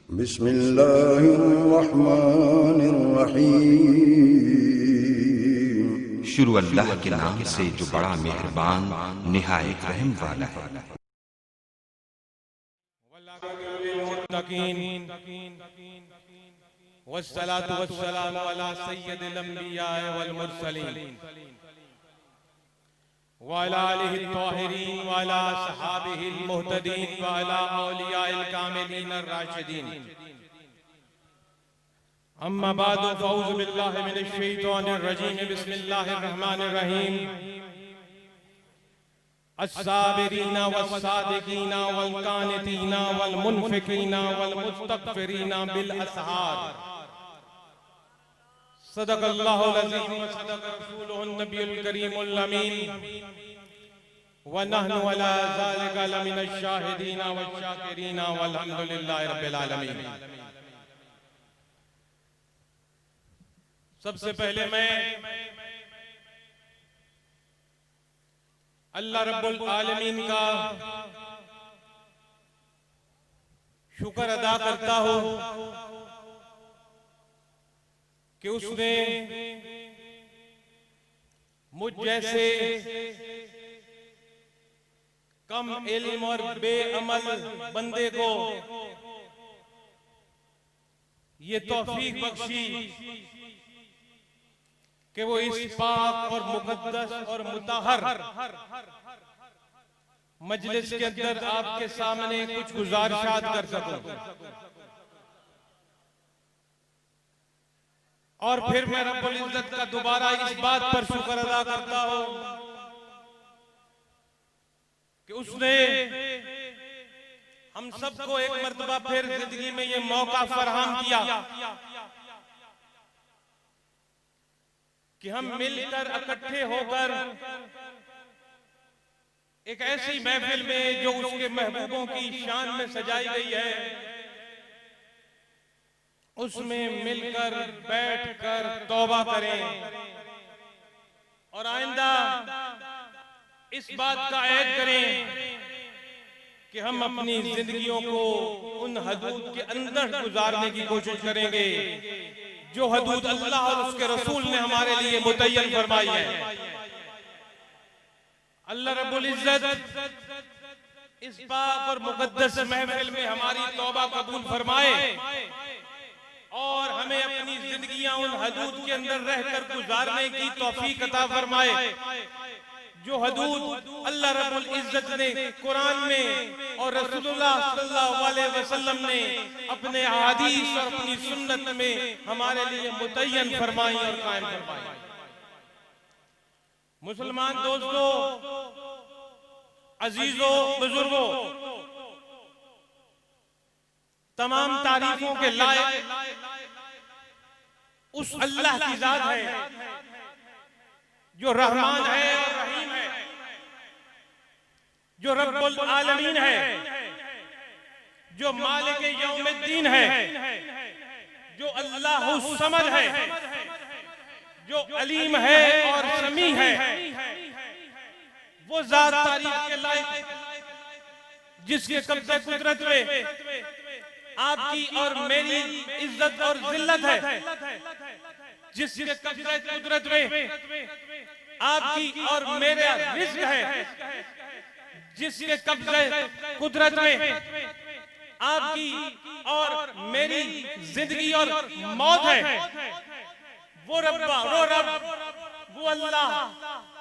बिस्मिल्लाहिर्रहमानिर्रहीम। शुरू अल्लाह के नाम से जो बड़ा मेहरबान निहायत रहम वाला है। वस्सलातु वस्सलामु अला सय्यदिल अंबिया वल मुरसलीन व अला आलिहि त्ताहिरीन व अला असहाबिहिल मुहतदीन व अला औलियाइल कामिलीन अर्राशिदीन। अम्मा बादु फौज़ु बिल्लाहि मिनश शैतानिर रजीम। बिस्मिल्लाहिर रहमानिर रहीम। अस्साबिरीना वस्सादिकीना वल कानितीना वल मुनफिकीना वल मुस्तगफिरीना बिल असहार। सदक़ल्लाहुल अज़ीम व सदक़ रसूलुहुन नबियुल करीमुल अमीन व नहनु अला ज़ालिका लमिनश शाहिदीना वश्शाकिरीना वल्हम्दुलिल्लाहि रब्बिल आलमीन। सबसे पहले मैं अल्लाह रब्बुल आलमीन का शुक्र अदा करता हूं कि उसने मुझ जैसे कम इल्म और बेअमल बंदे को ये तौफीक बख्शी कि वो इस पाक और मुकद्दस और मुताहर मजलिस के अंदर आपके सामने कुछ गुजारिशात कर सकूं। और फिर मैं रब्बुल इज्जत का दोबारा इस बात पर शुक्र अदा करता हूं कि उसने हम सबको एक मर्तबा फिर जिंदगी में ये मौका फराहम किया कि हम मिलकर इकट्ठे होकर एक ऐसी महफिल में जो उसके महबूबों की शान में सजाई गई है उसमें मिलकर बैठकर तौबा करें और आइंदा इस बात का ऐद करें कि हम अपनी जिंदगियों को उन हदूद के अंदर गुजारने की कोशिश करेंगे जो हदूद अल्लाह और उसके रसूल ने हमारे लिए मुतय्यन फरमाई है। अल्लाह रब्बुल इज्जत इस पाक और मुकद्दस महफिल में हमारी तौबा कबूल फरमाए और हमें अपनी जिंदगियां उन हदूद के अंदर रहकर गुजारने की तौफीक अता फरमाए जो हदूद अल्लाह रब्बुल इज्जत ने कुरान में और रसूलुल्लाह सल्लल्लाहु अलैहि वसल्लम ने अपने हदीस और अपनी सुन्नत में हमारे लिए मुतय्यन फरमाई और कायम फरमाई। मुसलमान दोस्तों, अजीजों, बुजुर्गों, तमाम तारीफों के लायक उस अल्लाह की जात है जो रहमान है और रहीम है, जो रब्बुल आलमीन है, जो मालिक यौमिद्दीन है, जो अल्लाहु समद है, जो अलीम है और समी है। वो जात तारीफ के लायक जिसके कब्ज़े कुदरत में आपकी और मेरी इज्जत और जिल्लत है, जिसके कब्ज़े कुदरत में आपकी और मेरा रिज़्क़ है, जिसके कब्ज़े कुदरत में आपकी और मेरी जिंदगी और मौत है। वो रब, वो अल्लाह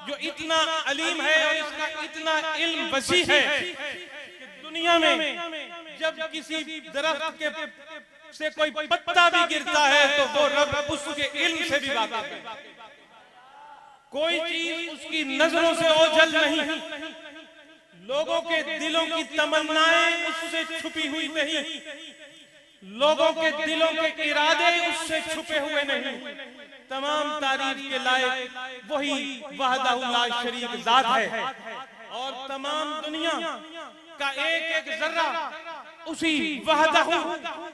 जो इतना अलीम है और इसका इतना इल्म वसी है कि दुनिया में जब किसी दरख्त के से कोई पत्ता भी गिरता है तो वो रब उसके इल्म से भी वाकिफ है। कोई चीज उसकी नजरों से ओझल नहीं, लोगों के दिलों की तमन्नाएं उससे छुपी हुई नहीं, लोगों के दिलों के इरादे उससे छुपे हुए नहीं। तमाम तारीफ के लायक वही वहदहु ला शरीक ज़ात है और तमाम दुनिया का एक एक जर्रा उसी वहदहु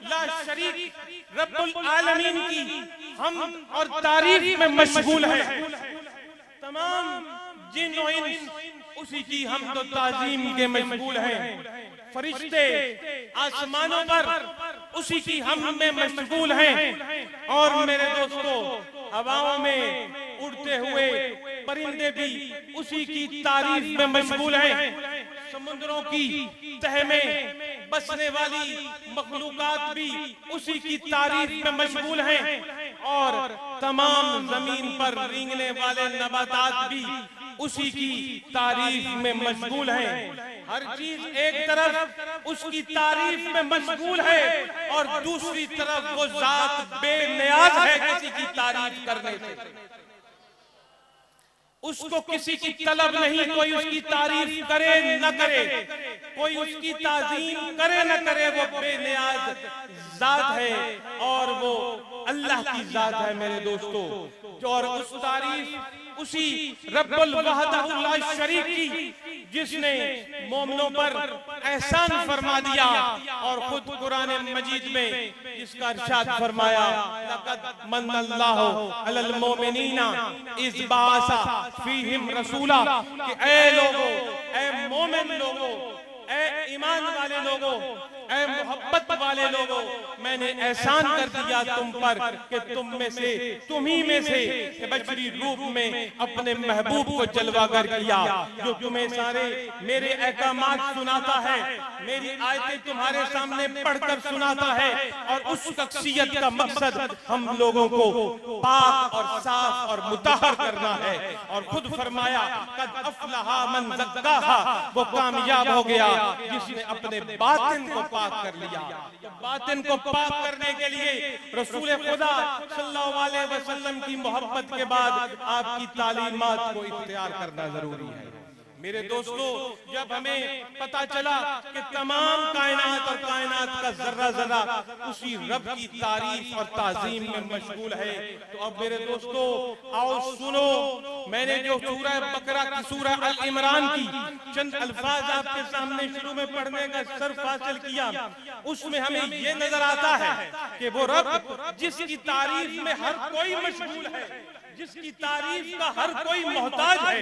ला शरीक रब्बुल आलमीन की हम और तारीफ में मशगूल है। तमाम जिन और इंस उसी की हम ताज़ीम के मशगूल हैं। फरिश्ते आसमानों पर उसी की हम में मशगूल हैं। और मेरे दोस्तों, हवाओं में उड़ते हुए परिंदे भी उसी की तारीफ में मशगूल हैं। समुद्रों की तह में बसने वाली मखलूकात भी उसी की तारीफ में मशगूल हैं। और तमाम जमीन पर रेंगने वाले नबातात भी उसी की तारीफ में मशगूल हैं। हर चीज एक तरफ उसकी तारीफ में मशगूल है और दूसरी तरफ वो जात बेनियाज है किसी की तारीफ करने से। उसको किसी की तलब नहीं, कोई उसकी तारीफ करे न करे, कोई उसकी ताजीम करे न करे, वो बेनियाज जात है और वो अल्लाह की जात है मेरे दोस्तों। और उस तारीफ उसी रब्बुल वहदहुल ला शरीक की जिसने मोमिनों पर एहसान फरमा दिया और खुद कुरान मजीद में जिसका इरशाद फरमाया, लक़द मन्नल्लाहु अलल मोमिनीना इज़ बाअसा फीहिम रसूला, कि ऐ लोगों, ऐ मोमिन लोगों, ऐ ईमान वाले लोगों, ऐ मोहब्बत वाले लोगों, मैंने एहसान कर दिया तुम पर कि तुम्ही में से बशरी रूप में अपने महबूब को जलवागर किया, जो तुम्हें सारे मेरे अहकामात सुनाता है, मेरी आयतें तुम्हारे सामने पढ़कर सुनाता है। और उस शख्सियत का मकसद हम लोगों को पाक और साफ और मुतहहर करना है। और खुद फरमाया, कद अफलहा मन ज़क्काहा, वो कामयाब हो गया जिसने अपने बातिन को पाक कर लिया। बातिन को पाक करने के लिए रसूल खुदा सल्लल्लाहु अलैहि वसल्लम की मोहब्बत के बाद आपकी तालीमात को इख्तियार करना जरूरी है। मेरे दोस्तों, जब हमें पता चला कि तमाम कायनात और कायनात का जर्रा जर्रा उसी रब की तारीफ और ताजीम में मशगूल है, तो अब मेरे दोस्तों आओ सुनो, मैंने जो सूरह बकरा की सूरह अल इमरान की चंद अल्फाज आपके सामने शुरू में पढ़ने का शर्फ हासिल किया, उसमें हमें ये नजर आता है कि वो रब जिसकी तारीफ में हर कोई मशगूल है, जिसकी तारीफ का हर कोई मोहताज है।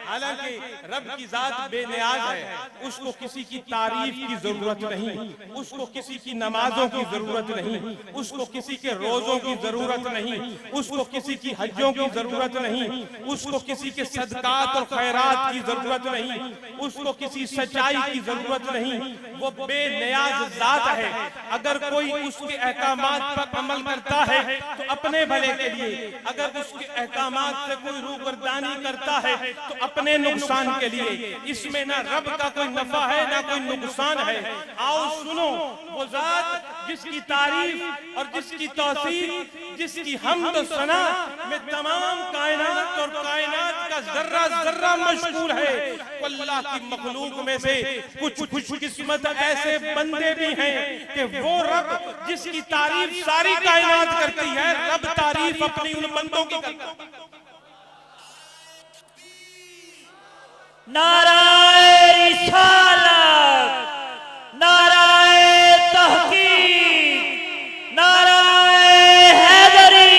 हालांकि रब की जात बेनियाज है, उसको किसी की तारीफ की जरूरत नहीं, उसको किसी की नमाजों की जरूरत नहीं, उसको किसी के रोजों की जरूरत नहीं, उसको किसी की हज्जों की जरूरत नहीं, उसको किसी के सदकात और खैरात की जरूरत नहीं, उसको किसी सच्चाई की जरूरत नहीं। वो बेनियाज जात है। अगर कोई उसके अहकामात पर अमल करता है तो अपने भले के लिए, अगर उसके अहकामात से कोई रूबरदानी करता है तो अपने नुकसान के लिए। इसमें ना रब का कोई नफा है ना कोई नुकसान है। आओ सुनो, वो जात जिसकी तारीफ और जिसकी तौसीफ, जिसकी हमद और सना में तमाम कायनात और कायनात का जर्रा जर्रा मशगूल है। अल्लाह की मखलूक में से कुछ खुशकिस्मत ऐसे बंदे भी हैं कि वो रब जिसकी तारीफ सारी कायनात करती है, रब तारीफ अपनी उन बंदों की करता है। नाराए रिसालत, नाराए तहकीक, नाराए हैदरी,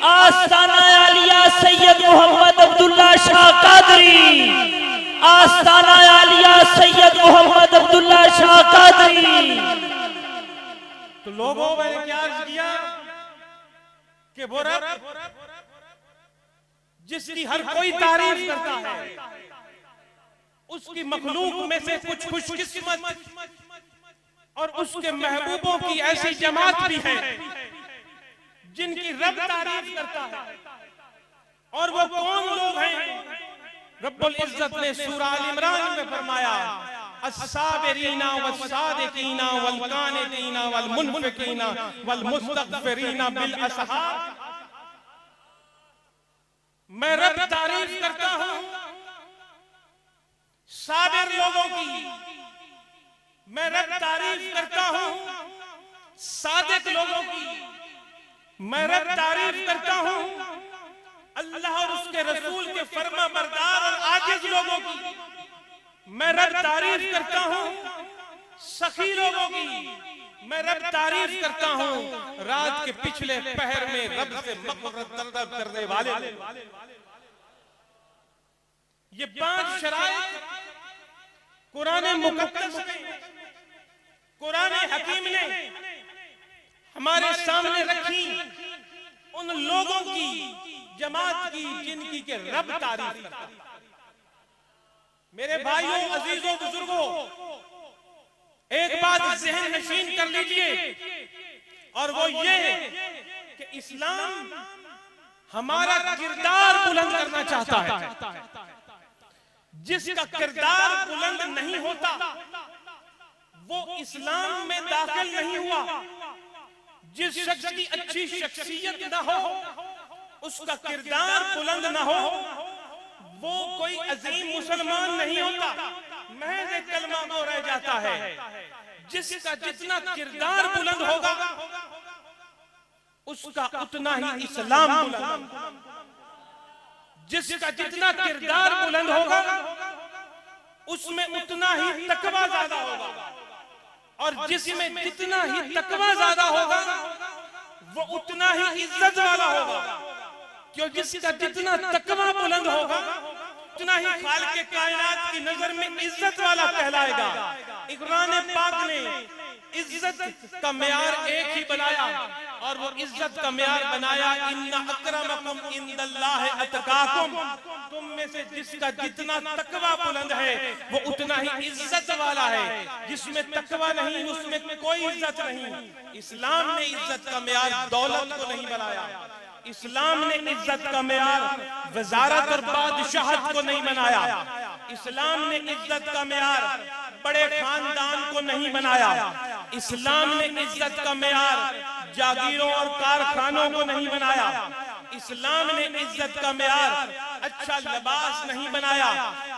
आस्ताना आलिया सैयद मोहम्मद अब्दुल्ला शाह कादरी, आस्ताना आलिया सैयद मोहम्मद अब्दुल्ला शाह कादरी। तो लोगों मैंने क्या अर्ज किया कि वो रब जिसकी हर कोई तारीफ करता है, उसकी मखलूक में से कुछ खुशकिस्मत और उसके महबूबों की ऐसी जमात भी है जिनकी रब तारीफ करता है। और वो कौन लोग हैं? रब्बुल इज्जत ने सूरह अल इमरान में फरमाया, अस्साबिरीना वस्सादिकीना वलकानितीना वलमुनफिकीना वलमुस्तगफिरीना बिल असहार। मैं रब तारीफ करता हूं साबिर लोगों की, मैं रब तारीफ करता हूं सादिक लोगों की, मैं रब तारीफ करता हूं अल्लाह और उसके रसूल के फर्मा बरदार और आजिज लोगों की, मैं रब तारीफ करता हूं सखी लोगों की, मैं रब तारीफ करता हूं रात के पिछले पहर में रब से मग़फ़िरत तलब करने वाले। ये 5 शराइत कुरान मुक़द्दस में, कुरान हकीम ने हमारे सामने रखी उन लोगों की जमात की जिनकी के रब तारीफ करता। मेरे भाइयों, अजीजों, बुजुर्गों, एक बात ज़हन नशीन कर लीजिए और वो ये कि इस्लाम हमारा किरदार बुलंद करना चाहता है। जिसका किरदार बुलंद नहीं होता वो इस्लाम में दाखिल नहीं हुआ। जिस शख्स की अच्छी शख्सियत ना हो, उसका किरदार बुलंद ना हो, वो कोई अजीम मुसलमान नहीं होता, महज एक कलमा गो रह जाता है। जिसका जितना किरदार बुलंद होगा उसका उतना ही इस्लाम बुलंद। जिसका जितना किरदार बुलंद होगा उसमें उतना ही तकवा ज्यादा होगा, और जिसमें जितना ही तकवा ज्यादा होगा वो उतना ही इज्जत वाला होगा। क्यों? जिसका जितना तकवा बुलंद होगा उतना ही खालिक कायनात की नजर में इज्जत वाला कहलाएगा। कुरान पाक ने इज्जत का मेयार एक ही बनाया और वो इज्जत का मेयार बनाया इन्ना अकरमकुम इंदल्लाह अतकाकुम। तुम में से जिसका जितना तकवा बुलंद है वो उतना ही इज्जत वाला है। जिसमें तकवा नहीं उसमें कोई इज्जत नहीं। इस्लाम ने इज्जत का मेयार दौलत को नहीं बनाया। इस्लाम ने इज्जत का मेयार वजारत और बादशाहत को नहीं बनाया। इस्लाम ने इज्जत का मेयार बड़े खानदान को नहीं बनाया। इस्लाम ने इज्जत का मेयार जागीरों और कारखानों को नहीं बनाया। इस्लाम ने इज्जत का मेयार अच्छा लिबास नहीं बनाया।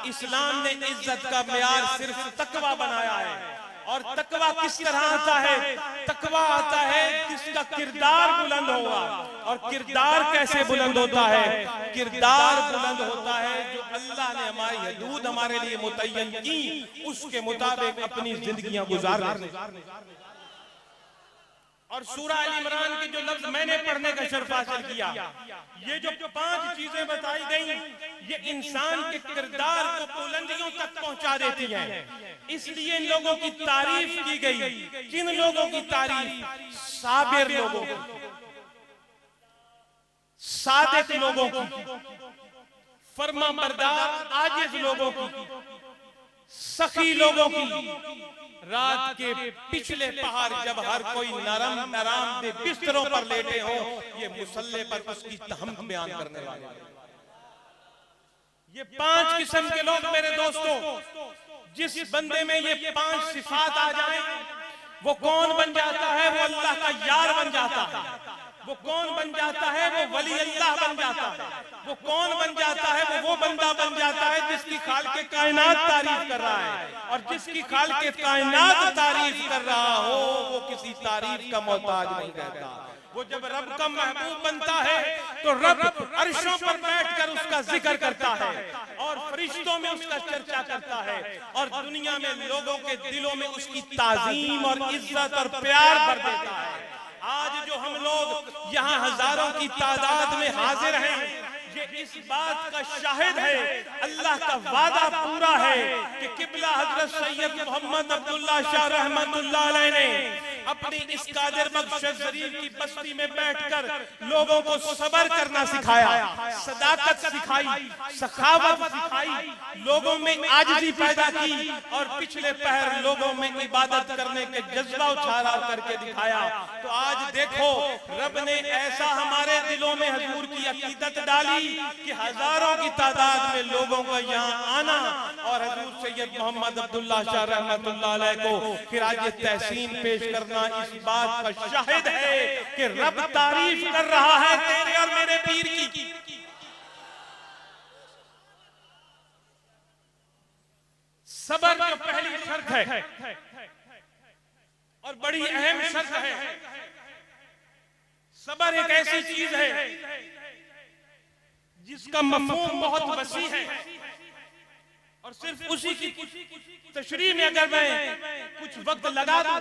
इस्लाम ने इज्जत का मेयार सिर्फ तकवा बनाया है। और तकवा किस तरह आता है? तकवा आता है जिसका किरदार बुलंद होगा। और किरदार कैसे बुलंद होता है? किरदार बुलंद होता है जो अल्लाह ने हमारी हदूद हमारे लिए मुतय्यन की, उसके मुताबिक अपनी जिंदगियां गुजारने। और सूरह अल इमरान के जो लफ्ज मैंने पढ़ने का शर्फ हासिल किया, ये जो 5 चीजें बताई गई, ये इंसान के किरदार को बुलंदियों तक पहुंचा देती हैं। इसलिए इन लोगों की तारीफ की गई। किन लोगों की तारीफ? साबिर लोगों की, सादिक लोगों की, फरमाबरदार आजिज लोगों की, सखी लोगों की। रात के पिछले पहाड़ जब हर कोई नरम नराम दे बिस्तरों पर लेटे हो, ये मुसल्ले पर उसकी तहम बयान करने वाले। ये 5 किस्म के लोग मेरे दोस्तों, जिस बंदे में ये 5 सिफात आ जाए वो कौन बन जाता है? वो अल्लाह का यार बन जाता है। वो कौन बन जाता है? वो वली अल्लाह बन जाता है। वो कौन बन जाता है? वो बंदा बन जाता है जिसकी खालिक कायनात तारीफ कर रहा है। और जिसकी खालिक कायनात तारीफ कर रहा हो वो किसी तारीफ का मोहताज नहीं रहता। वो जब रब का महबूब बनता है तो रब अर्शों पर बैठकर उसका जिक्र करता है और फरिश्तों में उसका चर्चा करता है और दुनिया में लोगों के दिलों में उसकी ताजीम और इज्जत और प्यार भर देता है। आज जो हम लोग यहाँ हजारों की तादाद में हाजिर हैं, ये इस बात का शाहिद है, अल्लाह का वादा पूरा है कि किबला हजरत सैयद मोहम्मद अब्दुल्ला शाह रहमतुल्लाह अलैह ने अपनी इस कादिर बख्श शरीफ की बस्ती में बैठकर लोगों को सब्र करना सिखाया, सदाकत सिखाई, सखावत सिखाई, लोगों में आजिज़ी पैदा की और पिछले पहर लोगों में इबादत करने के जज्बा उछाला करके दिखाया। तो आज देखो रब ने ऐसा हमारे दिलों में हुजूर की अकीदत डाली कि हजारों की तादाद में लोगों का यहाँ आना और हुजूर सैयद मोहम्मद अब्दुल्ला शाह रहमतुल्लाह अलैह को फिर आज ये तहसीन पेश करना इस बात का शाहिद है कि रब तारीफ कर रहा है तेरे और मेरे पीर की। सब्र जो पहली शर्त है और बड़ी अहम शर्त है। सब्र एक ऐसी चीज है जिसका मफहूम बहुत वसी है और सिर्फ उसी की तशरीह में अगर मैं कुछ वक्त लगा दूं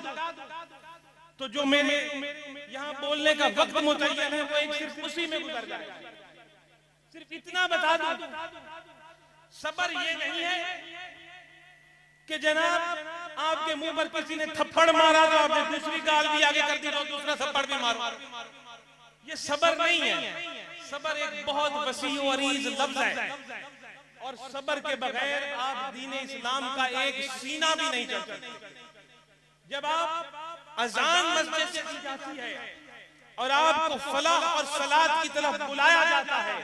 तो जो मेरे यहाँ बोलने का वक्त मुतय्यन है वो एक सिर्फ उसी में गुजर जाएगा। सिर्फ इतना बता दूं, सब्र ये नहीं है कि जनाब आपके मुंह पर किसी ने थप्पड़ मारा तो आपने दूसरी गाल भी आगे कर दी तो दूसरा थप्पड़ भी मारो। ये सबर नहीं है। सबर एक बहुत वसी और अरीज लफ्ज है और सबर के बगैर आप दीन इस्लाम का एक सीना भी नहीं चल सकते। जब आप अजान मस्जिद से की जाती है और आपको फलाह और सलात की तरफ बुलाया जाता है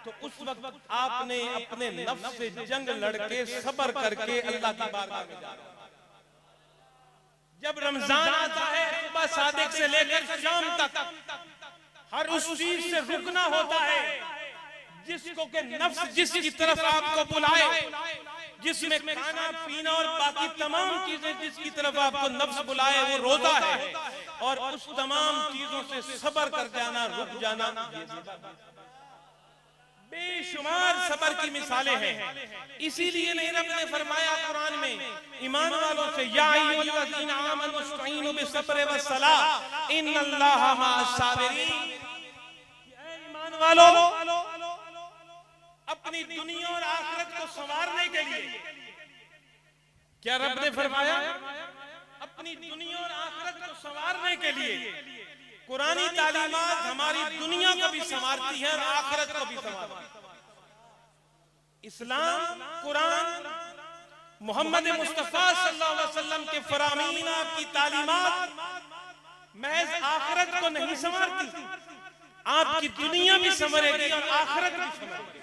तो उस वक्त आपने अपने नफ्स से जंग लड़के सबर करके अल्लाह की बारगाह में जाना। जब रमजान आता है सुबह सादिक से लेकर शाम तक हर उस चीज से रुकना होता है जिसको के नफ्स जिसकी तरफ आपको बुलाए, जिसमें खाना पीना और बाकी तमाम चीजें जिसकी तरफ आपको नफ्स बुलाए वो रोजा है और उस तमाम चीजों से सबर कर जाना, रुक जाना। बेशुमार सबर की मिसालें हैं। इसीलिए नहीं रब ने फरमाया कुरान में ईमान वालों से या अय्युहल्लज़ीना आमनू इस्तईनु बिस्सब्रि वस्सलाह इन्नल्लाहा मअस साबिरीन। ईमान वालों अपनी दुनिया और आखिरत को संवारने के लिए क्या रब ने फरमाया अपनी दुनिया और आखिरत को संवारने के लिए कुरानी तालीमात हमारी दुनिया को भी संवारती है और आखिरत को भी संवारती है। इस्लाम, कुरान, मोहम्मद मुस्तफा सल्लल्लाहु अलैहि वसल्लम के फरामीन, आपकी तालीमात महज आखिरत को नहीं संवारती, आपकी दुनिया भी संवरेगी और आखिरत भी संवरेगी।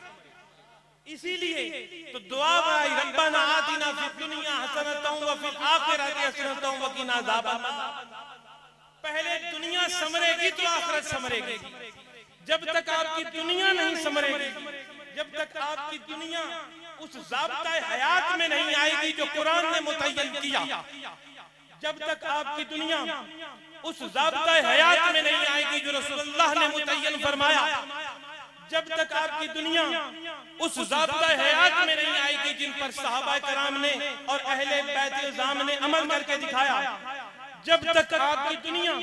इसीलिए तो दुआ भाई रब्बना आतिना फिद दुनिया हसनतन व फिल आखिरति हसनतन व क़िना अज़ाबन्नार। पहले दुनिया संवरेगी तो आखिरत संवरेगी। जब तक आपकी दुनिया नहीं संवरेगी, जब तक आपकी दुनिया उस ज़ाब्ता हयात में नहीं आएगी जो कुरान ने मुतय्यन किया, जब तक आपकी दुनिया उस ज़ाब्ता हयात में नहीं आएगी जो रसूलुल्लाह ने मुतय्यन फरमाया, जब तक आपकी दुनिया उस ज़ाब्ता हयात में नहीं आएगी जिन पर सहाबा कराम ने और अहले बैत इज़ाम ने अमल करके दिखाया, जब तक आपकी दुनिया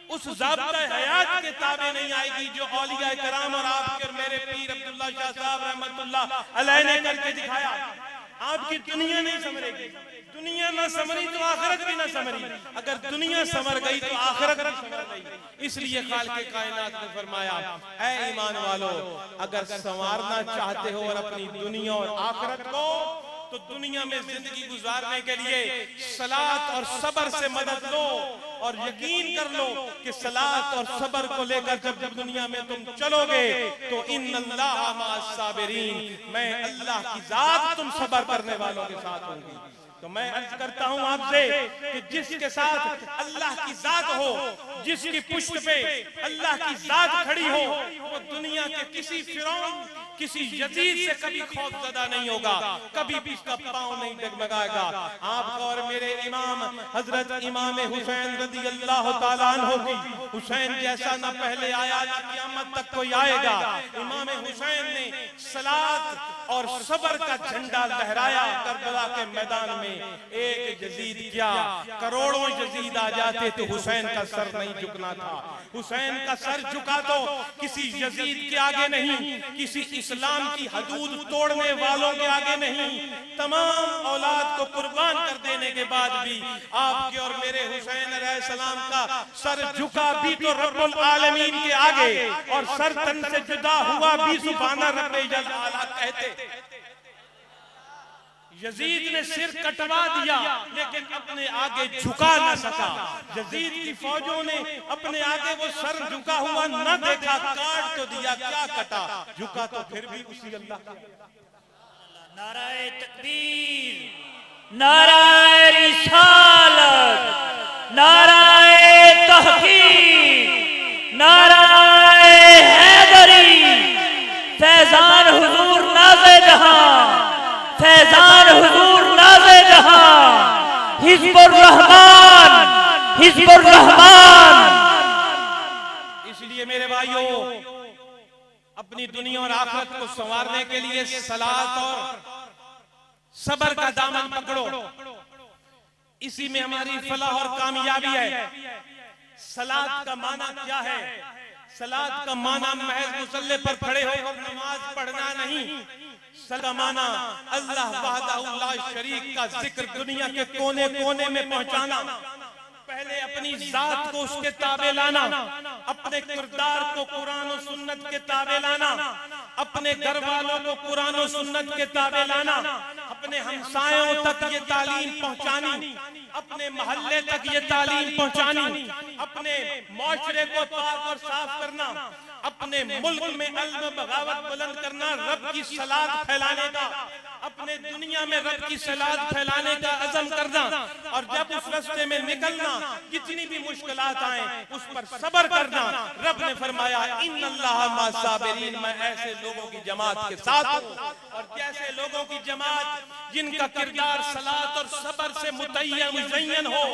उस ज़ाब्ता हयात के ताबे नहीं आएगी जो औलिया कराम और आपके और मेरे पीर अब्दुल्ला शाह साहब रहमतुल्लाह अलैह ने करके दिखाया, आपकी दुनिया नहीं संवरेगी। दुनिया ना संवरी तो आखिरत भी ना संवरी, अगर दुनिया संवर गई तो आखिरत भी संवर गई। इसलिए खालिक़े कायनात ने फरमाया, ऐ ईमान वालों, अगर संवारना चाहते हो और अपनी दुनिया और आखिरत को, तो दुनिया में जिंदगी गुजारने के लिए सलात और सबर से मदद लो और यकीन कर लो कि सलात और सबर को लेकर जब दुनिया में तुम चलोगे तो इन्नल्लाहा मअस साबिरीन, मैं अल्लाह की जात तुम सबर करने वालों के साथ होंगी। तो मैं अर्ज करता हूं आपसे कि जिसके साथ अल्लाह की जात हो, जिसकी पुष्ट पे अल्लाह की जात खड़ी हो, वो दुनिया के किसी फिरौन, किसी यजीद से कभी खौफजदा नहीं होगा, कभी भी उसका पांव नहीं डगमगाएगा। आपका और मेरे इमाम हजरत इमाम हुसैन रज़ियल्लाहु ताला अन्हु की, हुसैन जैसा ना पहले आया ना क़यामत तक कोई आएगा। इमाम हुसैन ने सलात और सबर का झंडा लहराया करबला के मैदान में। एक यजीद क्या, करोड़ों यजीद आ जाते तो हुसैन का सर नहीं झुकना था। हुसैन का सर झुका तो किसी यजीद के आगे नहीं, किसी इस्लाम की हदूद तोड़ने वालों के आगे नहीं, तमाम औलाद को कुर्बान कर देने के बाद भी आपके और मेरे हुसैन अलैहिस्सलाम का सर झुका भी तो रब्बुल आलमीन के आगे, और सर तन से जुदा हुआ भी सुभाना रब्बे जल आला कहते। यजीद ने सिर कटवा दिया लेकिन अपने आगे झुका न सका। यजीद की फौजों ने अपने आगे वो सर झुका हुआ न देखा, काट तो दिया, क्या कटा, झुका तो फिर भी उसी अल्लाह का। नाराए तकबीर, नाराए रिसालत, नाराए तहकीक, नाराए हैदरी, फैजान हुजूर नाज़े जहां, फैजान हुजूर नाज़े जहां, हिज़्बुर रहमान, हिज़्बुर रहमान। इसलिए मेरे भाइयों, अपनी दुनिया और आखिरत को संवारने के लिए सलात और सबर का दामन पकड़ो, इसी में हमारी फलाह और कामयाबी है। सलात का माना क्या है? सलात का माना महज मुसल्ले पर खड़े होकर नमाज पढ़ना नहीं, सलमाना अल्लाह वहदहु ला शरीक का जिक्र दुनिया के कोने कोने में पहुंचाना, पहले अपनी जात को उसके ताबे लाना, अपने किरदार को कुरान और सुन्नत के ताबे लाना, अपने घर वालों को कुरान और सुन्नत के ताबे लाना, अपने हमसायों तक ये तालीम पहुंचानी, अपने मोहल्ले तक ये तालीम पहुंचानी, अपने माशरे को पाक और साफ करना, अपने मुल्क में अल्म बगावत बुलंद करना, रब की सलात फैलाने का, अपने दुनिया में रब की सलात फैलाने का अज़म करना, और जब उस रास्ते में निकलना कितनी भी मुश्किलात आए उस पर सब्र करना। रब ने फरमाया इन्नल्लाह मास्साबिरीन, मैं ऐसे लोगों की जमात के साथ हूं, और जैसे लोगों की जमात जिनका किरदार सलात और सब्र से मुतय्यन हो,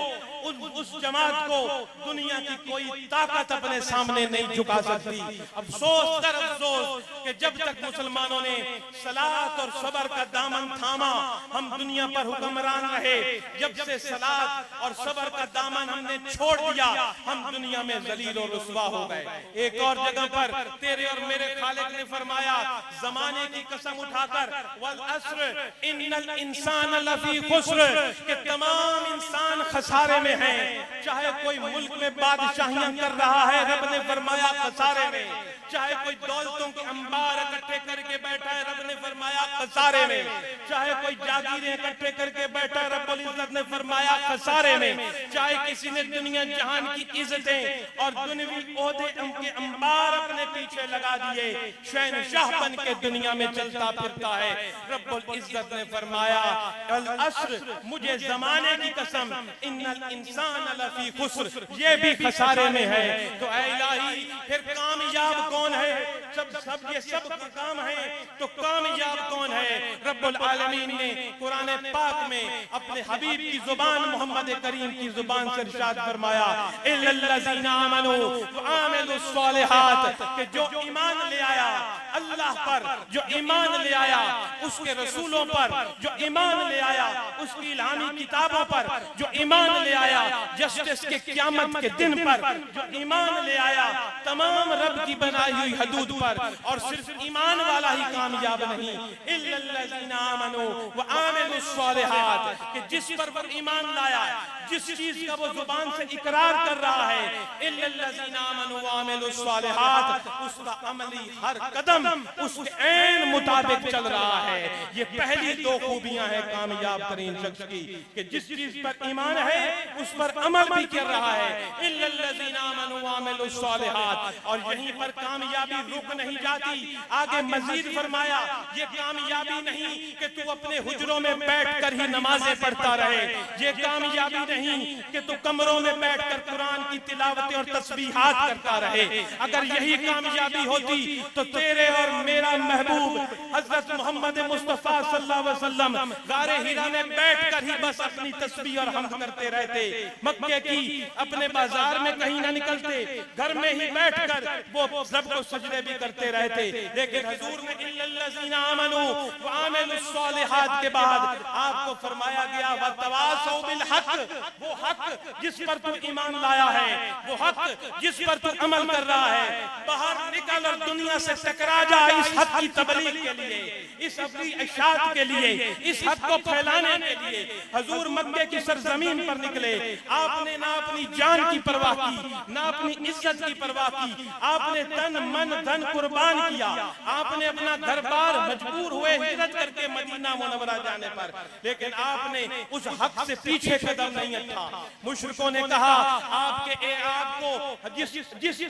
उस जमात को दुनिया की कोई ताकत अपने सामने नहीं झुका सकती। अफसोस कर अफसोस कि जब तक मुसलमानों ने सलात और सब्र का दामन थामा, हम दुनिया पर हुक्मरान रहे। जब से सलात और सब्र का दामन हमने छोड़ दिया, हम दुनिया में जलील और रुस्वा हो गए। एक और जगह पर तेरे और मेरे खालिक ने फरमाया, जमाने की कसम उठाकर, वल अस्र इन्नल इंसान लफी खुस्र, कि तमाम इंसान खसारे में हैं। चाहे कोई मुल्क में बादशाहियां कर रहा है, रब ने फरमाया खसारे में। चाहे कोई दौलतों के अंबार इकट्ठे करके बैठा है, रब ने फरमाया खसारे में। चाहे कोई जागीरें इकट्ठे करके बैठा है, रब्बुल इज्जत ने फरमाया खसारे में। चाहे किसी ने दुनिया जहान की इज्जतें और दुनियावी ओहदे के अंबार अपने पीछे लगा दिए, शहनशाह बन के दुनिया में चलता फिरता है, रब्बुल इज्जत ने फरमाया अल अस्र, मुझे जमाने की कसम, इन्नल इंसान लफी खुस्र, ये भी खसारे में है। तो ऐ इलाही, फिर कामयाब कौन है? सब ये सब काम है, तो कामयाब कौन है? रब्बुल आलमीन ने कुरान पाक में अपने हबीब की जुबान मोहम्मद करीम की जुबान से इरशाद फरमाया, इल्लल्लज़ीना आमनू व आमिलुस सालिहात, कि जो ईमान ले आया अल्लाह पर, जो ईमान ले आया उसके रसूलों पर, जो ईमान ले आया उसकी इल्हामी किताबों पर, जो ईमान ले आया जस्टिस के क़यामत के दिन पर, जो ईमान ले आया तमाम रब की बनाई हुई हदूद पर। और सिर्फ ईमान वाला ही कामयाब नहीं, इल्लल्लज़ीना आमनू व आमिलुस सालिहात, कि जिस पर वो ईमान लाया, जिस चीज का वो जुबान से इकरार कर रहा है, इल्लल्लज़ीना आमनू व आमिलुस सालिहात, उसका अमली हर कदम उसके ऐन मुताबिक चल रहा है। ये पहली दो खूबियां हैं कामयाब तरीन शख्स की, कि जिस चीज पर ईमान है उस पर अमल भी कर रहा है, इल्लल्लज़ीना आमनू व आमिलुस सालिहात। और यहीं पर कामयाबी रुक नहीं जाती, आगे मजीद फरमाया, ये कामयाबी नहीं कि तू अपने हुजरों में बैठकर ही नमाजें पढ़ता रहे, ये कामयाबी नहीं कि तू कमरों में बैठकर कुरान की तिलावतें और तस्बीहात करता रहे। अगर यही कामयाबी होती तो तेरे और मेरा महबूब हजरत मोहम्मद मुस्तफा सल्लल्लाहु अलैहि वसल्लम गारे हिरा में बैठकर ही बस अपनी तस्बीह और हमद करते रहते, मक्के की अपने बाजार में कहीं ना निकलते, घर में ही बैठकर वो रब को सजदे भी करते रहते। लेकिन हुजूर ने इल्लल्लज़ीना आमनू व आमिलुस सालिहात के बाद आपको फरमाया गया वतवासौ बिल हक, वो हक जिस पर तू ईमान लाया है, वो हक जिस पर तू अमल कर रहा है, बाहर निकल और दुनिया से टकरा जा इस हक की तबलीग के लिए, इस अपनी इशाअत के लिए, इस हक को फैलाने के लिए। हुजूर मक्के की सरजमीन पर निकले, आपने ना अपनी जान की परवाह की, ना अपनी इज्जत की परवाह की, आपने तन मन धन कुर्बान किया, आपने अपना घर बार मजबूर हुए हिजरत करके मदीना मुनव्वरा जाने पर, लेकिन आपने उस हक से पीछे कदम नहीं रखा। मुशरिकों ने कहा आपको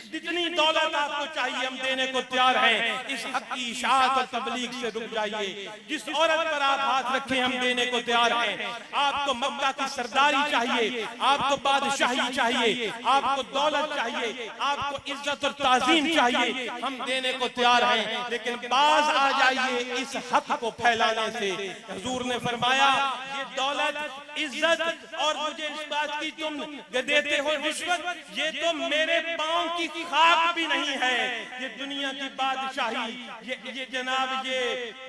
जितनी दौलत आपको चाहिए हम देने को तैयार हैं, इस हक की इशाअत और तबलीग से रुक जाइए। जिस औरत पर आप हाथ रखें हम देने को तैयार हैं। आपको मक्का की सरदारी चाहिए, आपको बादशाही चाहिए, आपको दौलत चाहिए, आपको इज्जत और ताजीम चाहिए, हम देने को तैयार हैं, लेकिन बाज आ जाइए इस हक को फैलाने से। हुजूर ने फरमाया ये दौलत, इज्जत और मुझे इस बात की तुम देते हो रिश्वत, ये तो मेरे पांव की खाक भी नहीं है। ये दुनिया की बादशाही, ये जनाब, ये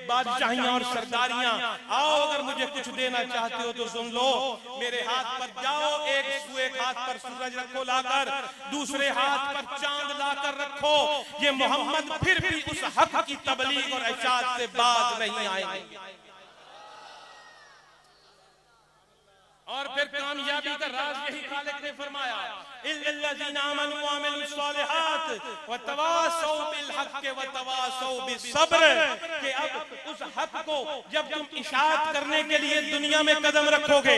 बादशाहियां और सरदारियां, आओ अगर मुझे कुछ देना चाहते हो तो सुन लो, मेरे हाथ पर जाओ, एक हाथ पर सूरज रखो लाकर, दूसरे हाथ पर चांद लाकर रखो, ये मोहम्मद फिर भी उस हक की तबलीग और इशाअत से बाज नहीं आएंगे। और फिर कामयाबी का राज यही खालिक ने फरमाया, इल्लल्लज़ीना आमनू व अमिलुस्सॉलिहात व तवासौ बिल हक़ व तवासौ बिस्सब्र, कि अब उस हक को जब तुम इशाअत करने के लिए दुनिया में कदम रखोगे,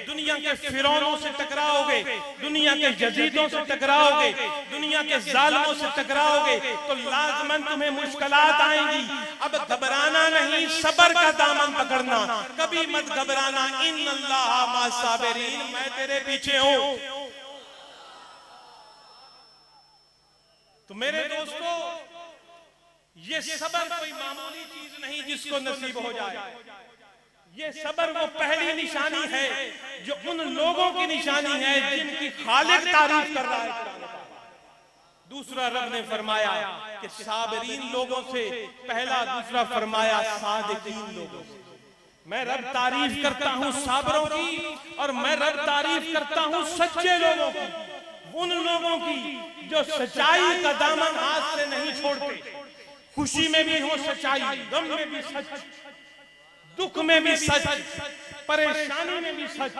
दुनिया के फिरौनों से टकराओगे, दुनिया के यजीदों से टकराओगे, दुनिया के जालिमों से टकराओगे, तो लाज़मन तुम्हें मुश्किलात आएंगी। अब घबराना नहीं, सब्र का दामन पकड़ना, कभी मत घबराना। इन्नल्लाह मा साबिरीन, मैं तेरे पीछे हूं। तो मेरे दोस्तों, ये सब्र कोई मामूली चीज नहीं जिसको नसीब हो जाए। ये सब्र वो पहली निशानी है जो उन लोगों की निशानी है जिनकी खालिक तारीफ कर रहा है। दूसरा रब ने फरमाया कि साबिरीन लोगों से पहला, दूसरा फरमाया सादिकीन लोगों से। मैं रब तारीफ करता हूं साबरों की, और मैं रब तारीफ करता हूं सच्चे लोगों की, उन लोगों की जो सच्चाई का दामन हाथ से नहीं छोड़ते। खुशी में भी हो सच्चाई, गम में भी सच, दुख में भी सच, परेशानी में भी सच,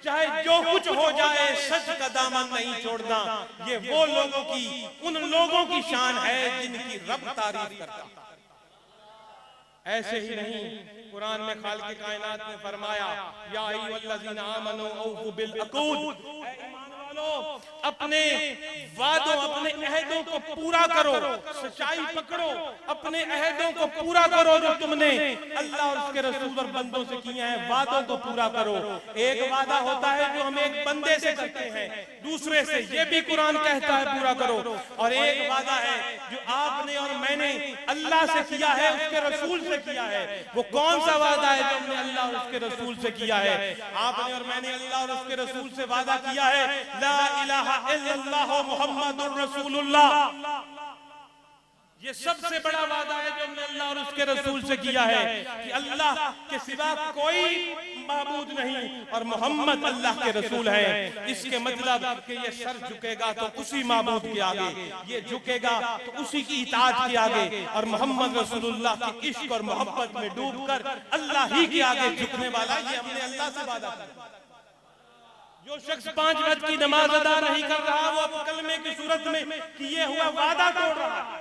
चाहे जो कुछ हो जाए सच का दामन नहीं छोड़ना। ये वो लोगों की, उन लोगों की शान है जिनकी रब तारीफ करता। ऐसे ही नहीं, कुरान में खालिक कायनात ने फरमाया, या अय्युहल्लज़ीना आमनू औफू बिल अक़ूद, अपने वादों, अपने अहदों को पूरा करो, सच्चाई पकड़ो, अपने अहदों को पूरा करो जो तुमने अल्लाह और उसके रसूल और बंदों से किए हैं, वादों को पूरा करो। एक वादा होता है जो हम एक बंदे से करते हैं, दूसरे से, ये भी कुरान कहता है पूरा करो। और एक वादा है जो आपने और मैंने अल्लाह से किया है, उसके रसूल से किया है। वो कौन सा वादा है जो हमने अल्लाह और उसके रसूल से किया है? आपने और मैंने अल्लाह और उसके रसूल से वादा किया है, ला इलाहा इल्लल्लाह मुहम्मदुर रसूलुल्लाह। ये सबसे बड़ा वादा है जो हमने अल्लाह और उसके रसूल से किया है कि अल्लाह के सिवा कोई माबूद नहीं और मोहम्मद अल्लाह के रसूल हैं। इसके मतलब कि ये सर झुकेगा तो उसी माबूद के आगे, ये झुकेगा तो उसी की इताअत के आगे, और मोहम्मद रसूलुल्लाह के इश्क और मोहब्बत में डूबकर अल्लाह ही के आगे झुकने वाला, ये हमने अल्लाह से वादा किया। जो शख्स 5 वक्त की नमाज अदा नहीं कर रहा, वो अब कलमे की सूरत में किए हुआ वादा तोड़ रहा है।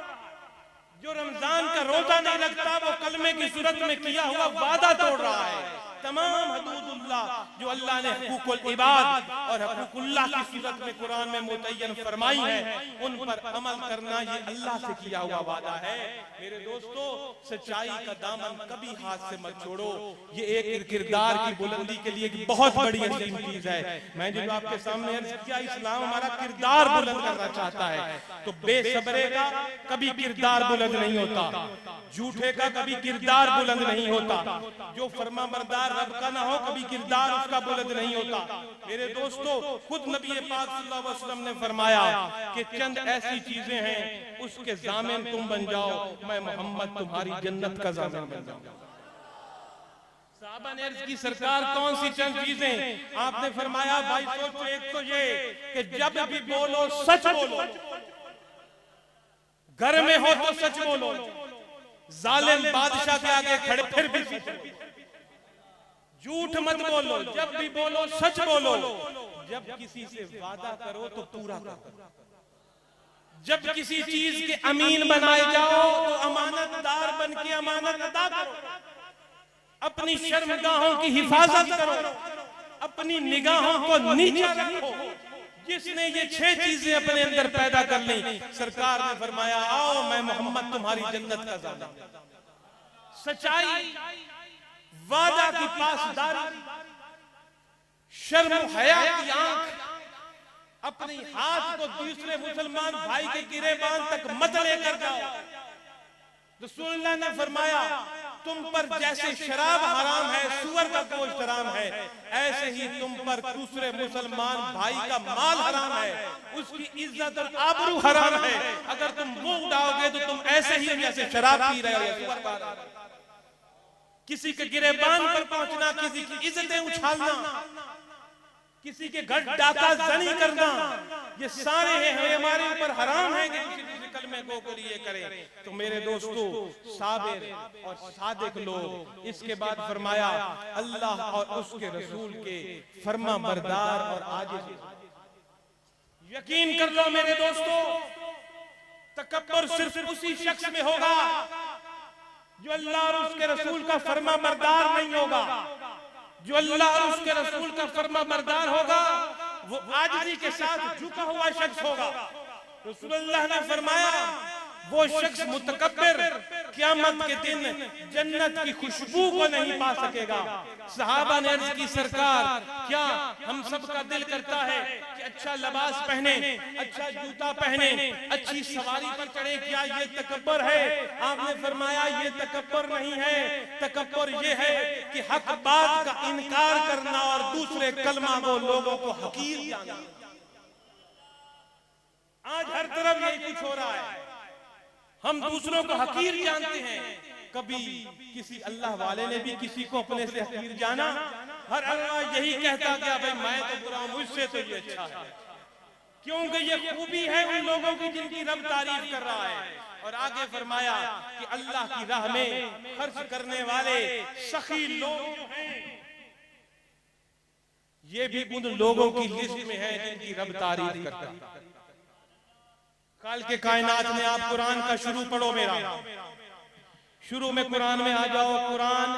जो रमजान का रोजा नहीं रखता, वो कलमे की सूरत में किया हुआ वादा तोड़ रहा है। तमाम हदूदुल्लाह जो अल्लाह ने हुकूकुल इबाद और हुकूकुल्लाह की सूरत में कुरान में मुतय्यन फरमाई है, उन पर अमल करना ये अल्लाह से किया हुआ वादा है। मेरे दोस्तों, सच्चाई का दामन कभी हाथ से मत छोड़ो। ये एक किरदार की बुलंदी के लिए एक बहुत बड़ी अजीम चीज है। मैं जो आपके सामने अर्ज किया, इस्लाम हमारा किरदार बुलंद करना चाहता है। तो बेसब्रे का कभी किरदार बुलंद नहीं होता, झूठे का कभी किरदार बुलंद नहीं होता, जो फर्मा बरदार रब का ना हो कभी किरदार उसका बुलंद नहीं होता। मेरे दोस्तों, खुद नबी पाक सल्लल्लाहु अलैहि वसल्लम ने फरमाया कि चंद ऐसी चीजें हैं, उसके जामिन तुम बन जाओ, मैं मोहम्मद तुम्हारी जन्नत का जामिन बन जाऊंगा। साहबा ने अर्ज की, सरकार कौन सी चंद चीजें? आपने फरमाया, भाई सोचो, एक तो ये कि जब भी बोलो सच बोलो, घर में हो तो सच बोलो, जालिम बादशाह के आगे खड़े फिर भी झूठ मत बोलो, जब भी बोलो सच बोलो, जब किसी से वादा करो तो पूरा करो, जब किसी चीज के अमीन बनाए जाओ तो अमानतदार बन के अमानत अदा करो, अपनी शर्मगाहों की हिफाजत करो, अपनी निगाहों को नीचा रखो। जिसने ये 6 चीजें अपने अंदर पैदा कर ली, सरकार ने फरमाया, आओ मैं मोहम्मद तुम्हारी जन्नत का जामिन। सच्चाई, वादा की पासदारी, शर्म हया की आंख, अपने हाथ को दूसरे मुसलमान भाई के गिरेबान तक मत लेकर जाओ। रसूलुल्लाह ने फरमाया, तुम पर जैसे शराब हराम है, सुअर का गोश्त हराम है, ऐसे ही तुम पर दूसरे मुसलमान भाई का माल हराम है, उसकी इज्जत और आबरू हराम है। अगर तुम मुंह उड़ाओगे तो तुम ऐसे ही जैसे शराब पी रहे हो या सुअर खा रहे हो। किसी के गिरेबान पर पहुंचना, किसी की इज्जतें उछालना, किसी के घर डाका जनी करना, ये सारे हैं हमारे ऊपर हराम है कि किसी दूसरे कलमे गो को लिए करें। तो मेरे दोस्तों, साबिर और सादिक लोग, इसके बाद फरमाया अल्लाह और उसके रसूल के फर्मा बरदार और आजिज। यकीन कर लो मेरे दोस्तों, तकब्बुर सिर्फ उसी शख्स में होगा जो अल्लाह और उसके रसूल का फर्मा बरदार नहीं होगा। जो अल्लाह और उसके रसूल का फर्मा बरदार होगा वो आजिज़ी के साथ झुका हुआ शख्स होगा। रसूलुल्लाह ने फरमाया वो शख्स मुतकब्बिर क़यामत के दिन जन्नत की खुशबू को नहीं पा सकेगा। सहाबा ने अर्ज़ की सरकार, क्या हम सब का दिल करता है कि अच्छा लिबास पहने, अच्छा जूता पहने, अच्छी सवारी पर चढ़े, क्या ये तकब्बुर है? आपने फरमाया ये तकब्बुर नहीं है, तकब्बुर ये है कि हक बात का इनकार करना और दूसरे कलमा को लोगों को हकीर जानना। आज हर तरफ यही कुछ हो रहा है, हम दूसरों को हकीर जानते हैं। कभी किसी अल्लाह वाले ने भी किसी को अपने से हकीर जाना? हर अल्लाह यही कहता गया भाई मैं तो बुरा हूं, मुझसे तो ये अच्छा है, क्योंकि ये खूबी है उन लोगों की जिनकी रब तारीफ कर रहा है। और आगे फरमाया कि अल्लाह की राह में खर्च करने वाले सखी लोग जो हैं, ये भी उन लोगों की लिस्ट में है जिनकी रब तारीफ करता है। कल के कायनात में आप कुरान का शुरू पढ़ो, मेरा शुरू में कुरान में आ जाओ। कुरान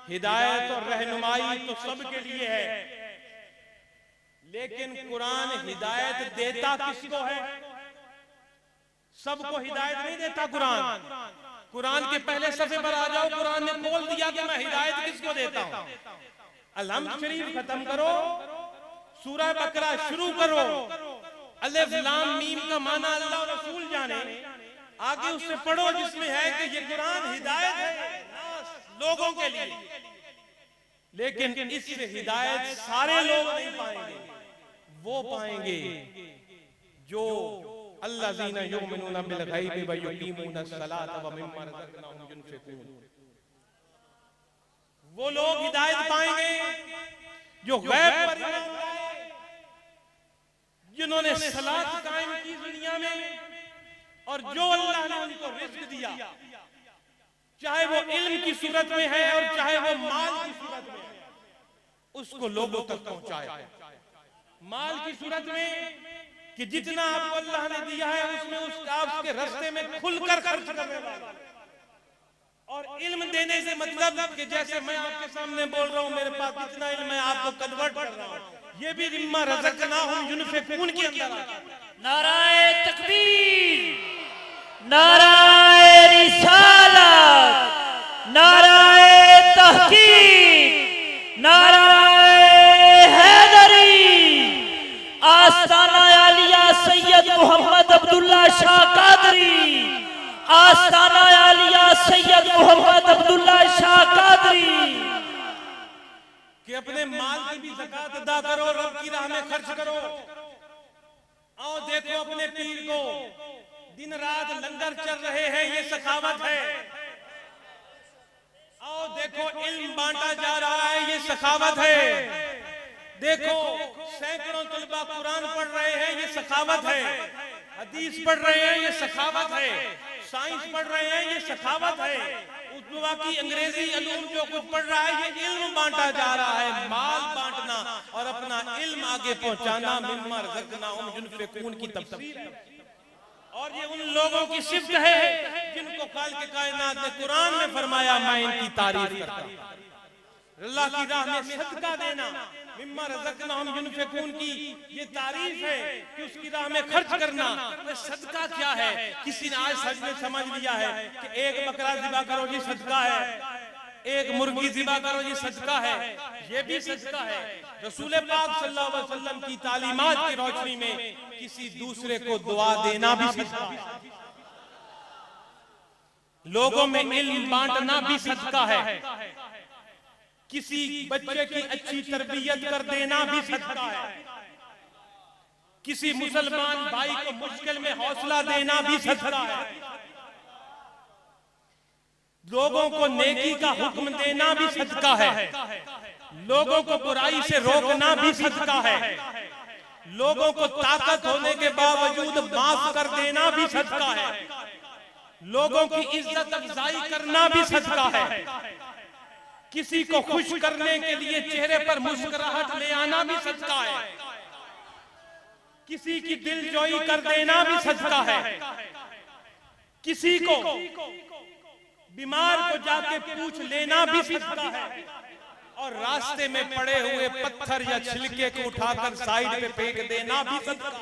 हिदायत और रहनुमाई तो सबके लिए है, लेकिन कुरान हिदायत देता किसको है? सबको हिदायत नहीं देता कुरान। कुरान के पहले सफे पर आ जाओ, कुरान ने बोल दिया कि मैं हिदायत किसको देता हूं। अलहम्द शरीफ खत्म करो, सूरह बकरा शुरू करो, अलिफ लाम मीम का माना अल्लाह और रसूल जाने, आगे उससे पढ़ो जिसमें है कि ये कुरान हिदायत है लोगों के लिए। लेकिन इससे हिदायत सारे लोग नहीं पाएंगे, वो पाएंगे जो अल्लज़ीना युमिनूना बिल गैबि व युकीमूना सलात व मिम्मा रज़क़नाहुम युनफ़िक़ून। वो लोग हिदायत पाएंगे जो गैब पर ईमान लाए, जिन्होंने सलात कायम की दुनिया में, और जो अल्लाह ने उनको रिज़्क़ दिया, चाहे वो इल्म की सूरत में है और चाहे वो माल की सूरत में है, उसको लोगों तक पहुंचाए। माल की सूरत में कि जितना आपको अल्लाह ने दिया है उसमें उसके रास्ते में खुलकर खर्च करने वाला, और इल्म देने से मतलब कि जैसे मैं आपके सामने बोल रहा हूं, मेरे पास इतना इल्म है, आपको कन्वर्ट कर रहा हूं, ये भी मिम्मा रज़क़नाहुम युनफ़िक़ून के अंदर आता है। नाराए तकबीर, नाराए रिसालत, नाराए तहकीक, नाराए हैदरी, आस्ताना आलिया सैयद मोहम्मद अब्दुल्ला शाह कादरी, आस्ताना आलिया सैयद मोहम्मद अब्दुल्ला शाह कादरी। कि अपने माल की भी ज़कात अदा करो, रब की राह में खर्च करो। आओ देखो अपने पीर को, दिन रात लंगर चल रहे हैं, ये सखावत है। आओ देखो इल्म बांटा जा रहा है, ये सखावत है। देखो सैकड़ों तलबा कुरान पढ़ रहे हैं, ये सखावत है। हदीस पढ़ रहे हैं, ये सखावत है। साइंस पढ़ रहे हैं, ये सखावत है। उर्दू की अंग्रेजी अलूम जो कुछ पढ़ रहा है, ये इल्म बांटा जा रहा है। माल बांटना और अपना इल्म आगे पहुंचाना मिम्मा रज़क़नाहुम युनफ़िक़ून की तफसीर है। और ये उन लोगों की सिफ़त है जिनको खालिक़ कायनात ने कुरान में फरमाया मैं इनकी तारीफ करता हूं। अल्लाह की राह में सदका देना, मिम्मा रज़क़नाहुम युनफ़िक़ून की ये तारीफ है कि उसकी राह में खर्च करना। ये सदका क्या है? किसी ने आज सच में समझ लिया है कि एक बकरा ज़िबा करो जी सदका है, एक मुर्गी ज़िबा करो जी सदका है, ये भी सदका है। रसूल पाक सल्लल्लाहु अलैहि वसल्लम की तालीमात की रोशनी में किसी दूसरे को दुआ देना भी सदका है। लोगों में इल्म बांटना भी सदका है, किसी बच्चे की अच्छी तरबियत कर देना भी सदका है, किसी मुसलमान भाई को मुश्किल में हौसला देना भी सदका है, लोगों को नेकी का हुक्म देना भी सदका है, लोगों को बुराई से रोकना भी सदका है, लोगों को ताकत होने के बावजूद माफ कर देना भी सदका है, लोगों की इज्जत अफजाई करना भी सदका है, किसी को खुश करने के लिए चेहरे पर मुस्कुराहट ले आना भी सदका है, किसी की दिलजोई कर देना भी सदका है, किसी को बीमार को जाके पूछ लेना भी सदका है, और रास्ते में पड़े हुए पत्थर या छिलके को उठाकर साइड पे फेंक देना भी सदका।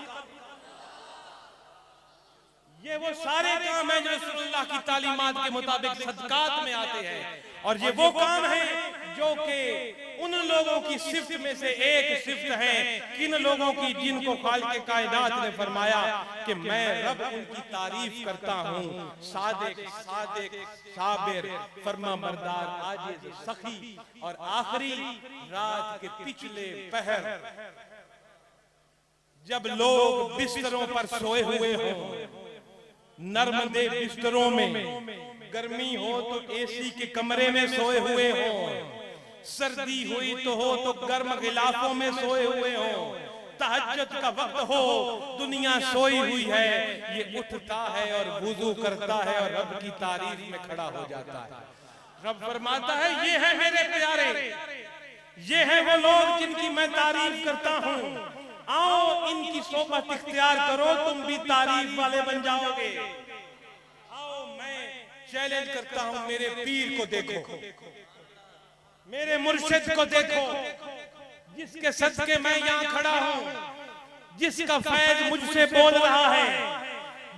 ये वो सारे काम हैं जो रसूलुल्लाह की तालीमात के मुताबिक सदकात में आते हैं, और ये वो काम हैं जो कि उन लोगों की सिफ्त में से एक सिफ्त है, किन लोगों की जिनको खालिक कायनात ने फरमाया कि मैं रब उनकी तारीफ करता हूँ, सादिक सादिक साबिर फरमा बरदार आजिज सखी, और आखिरी रात के पिछले पहर जब लोग बिस्तरों पर सोए हुए हों, नर्मदे बिस्तरों में, गर्मी हो तो एसी के कमरे में सोए हुए हो, सर्दी हुई तो हो तो गर्म गिलाफों में सोए हुए हो, तहज्जुद का वक्त हो, दुनिया सोई हुई है, ये उठता है और वुजू करता है और रब की तारीफ में खड़ा हो जाता है। रब फरमाता है ये है मेरे प्यारे, ये है वो लोग जिनकी मैं तारीफ करता हूँ, आओ इनकी सोबत इख्तियार करो, तुम भी तारीफ वाले बन जाओगे। आओ मैं चैलेंज करता हूं, मेरे पीर को देखो, मेरे मुर्शिद को देखो, जिसके सदके मैं यहाँ खड़ा हूं, जिसका फैज मुझसे बोल रहा है,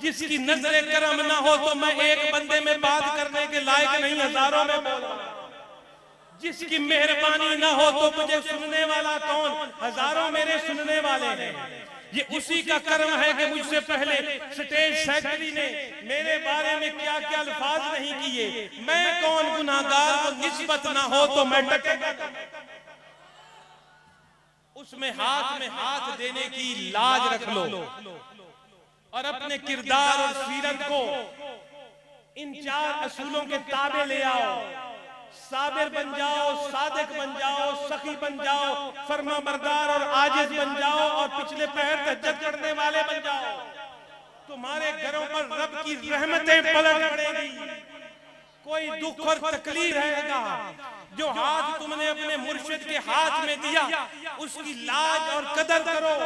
जिसकी नजरे करम ना हो तो मैं एक बंदे में बात करने के लायक नहीं, हजारों में बोल रहा हूं, जिसकी मेहरबानी ना हो तो मुझे सुनने वाला कौन, हजारों मेरे सुनने वाले हैं। ये उसी का कर्म है कि मुझसे पहले स्टेज सेक्रेटरी ने मेरे बारे में क्या क्या अल्फाज नहीं किए, मैं कौन गुनाहगार को निस्बत ना हो तो मैं टकेगा, उसमें हाथ में हाथ देने की लाज रख लो, और अपने किरदार और सीरत को इन 4 असूलों के ताबे ले आओ, साबिर बन जाओ, सादिक बन जाओ, सखी बन जाओ, फरमा बरदार और आजिज बन जाओ, और पिछले पहर तहज्जुद करने वाले बन जाओ। तुम्हारे घरों पर रब की रहमतें पलट पड़ेगी, कोई दुख और तकलीफ रहेगा, जो हाथ तुमने अपने मुर्शिद के हाथ में दिया उसकी लाज और कदर करो।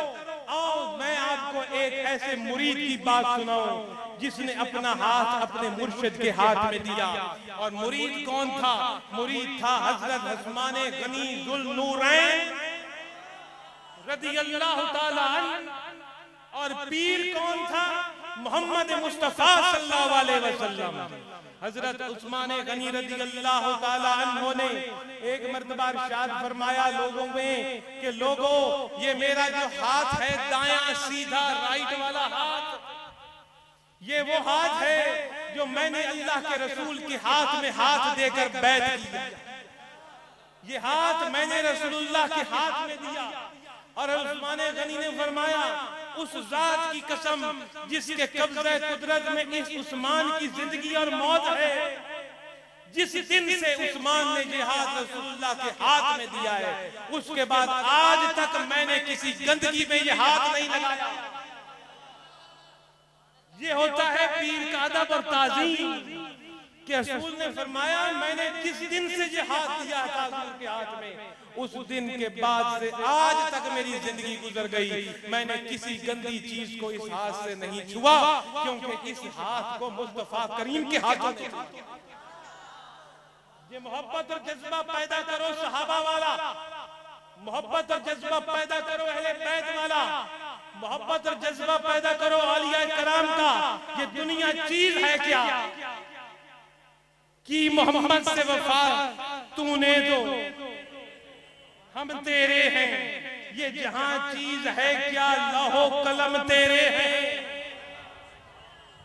आओ मैं आपको एक ऐसे मुरीद की बात सुनाऊं जिसने अपना हाथ अपने मुर्शिद के हाथ में दिया, और मुरीद कौन था? मुरीद था हजरत उस्मान गनी जुल नूरैन रदियल्लाहु ताला अन्हु, और पीर कौन था? मोहम्मद मुस्तफा सल्लल्लाहु अलैहि वसल्लम। हजरत उस्मान गनी रदियल्लाहु ताला अन्हु ने एक मर्तबा इरशाद फरमाया लोगों में कि लोगों, ये मेरा जो हाथ है दायां सीधा राइट वाला हाथ, ये वो हाथ है जो मैंने अल्लाह के रसूल के हाथ में हाथ देकर बैत किया। ये हाथ मैंने रसूलुल्लाह के हाथ में दिया। और उस्मान गनी ने फरमाया उस जात की कसम जिसके कब्ज़े कुदरत में इस उस्मान की जिंदगी और मौत है, जिस दिन से उस्मान ने ये हाथ रसूलुल्लाह के हाथ में दिया है, उसके बाद आज तक मैंने किसी गंदगी में ये हाथ नहीं लगाया। ये होता है पीर का अदब और ताज़ीम कि रसूल ने फरमाया मैंने जिस दिन से ये हाथ दिया था रसूल के हाथ में, उस दिन के बाद से आज तक मेरी जिंदगी गुजर गई, मैंने किसी गंदी चीज को इस हाथ से नहीं छुआ, क्योंकि इस हाथ को मुस्तफा करीम के हाथों में ये मोहब्बत और जज्बा पैदा करो सहाबा वाला, मोहब्बत और जज्बा पैदा करो अहले बैत वाला, मोहब्बत और जज्बा पैदा करो औलिया कराम का। ये दुनिया चीज है क्या कि मोहम्मद से वफा तूने तो हम तेरे हैं, ये जहां चीज है क्या लौहो कलम तेरे हैं।